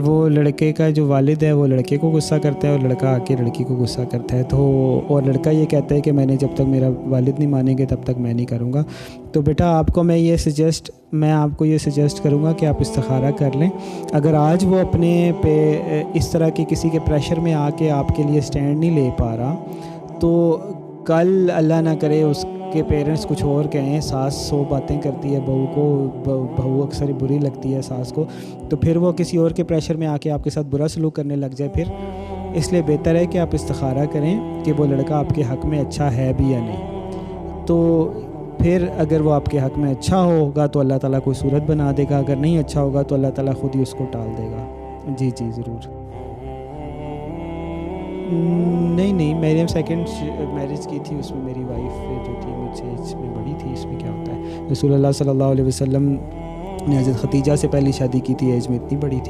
وہ لڑکے کا جو والد ہے وہ لڑکے کو غصہ کرتا ہے اور لڑکا آ کے لڑکی کو غصہ کرتا ہے، تو اور لڑکا یہ کہتا ہے کہ میں نے جب تک میرا والد نہیں مانیں گے تب تک میں نہیں کروں گا۔ تو بیٹا آپ کو میں آپ کو یہ سجیسٹ کروں گا کہ آپ استخارہ کر لیں۔ اگر آج وہ اپنے پہ اس طرح کی کسی کے پریشر میں آ کے آپ کے لیے سٹینڈ نہیں لے پا رہا، تو کل اللہ نہ کرے اس کے پیرنٹس کچھ اور کہیں، ساس 100 باتیں کرتی ہے بہو کو، بہو اکثر بری لگتی ہے ساس کو، تو پھر وہ کسی اور کے پریشر میں آ کے آپ کے ساتھ برا سلوک کرنے لگ جائے پھر، اس لیے بہتر ہے کہ آپ استخارہ کریں کہ وہ لڑکا آپ کے حق میں اچھا ہے بھی یا نہیں۔ تو پھر اگر وہ آپ کے حق میں اچھا ہوگا تو اللہ تعالیٰ کوئی صورت بنا دے گا، اگر نہیں اچھا ہوگا تو اللہ تعالیٰ خود ہی اس کو ٹال دے گا۔ جی جی ضرور۔ نہیں میں نے سیکنڈ میرج کی تھی، اس میں میری وائف جو تھی مجھ سے ایج میں بڑی تھی۔ اس میں کیا ہوتا ہے، رسول اللہ صلی اللہ علیہ وسلم نے حضرت ختیجہ سے پہلی شادی کی تھی، ایج میں اتنی بڑی تھی۔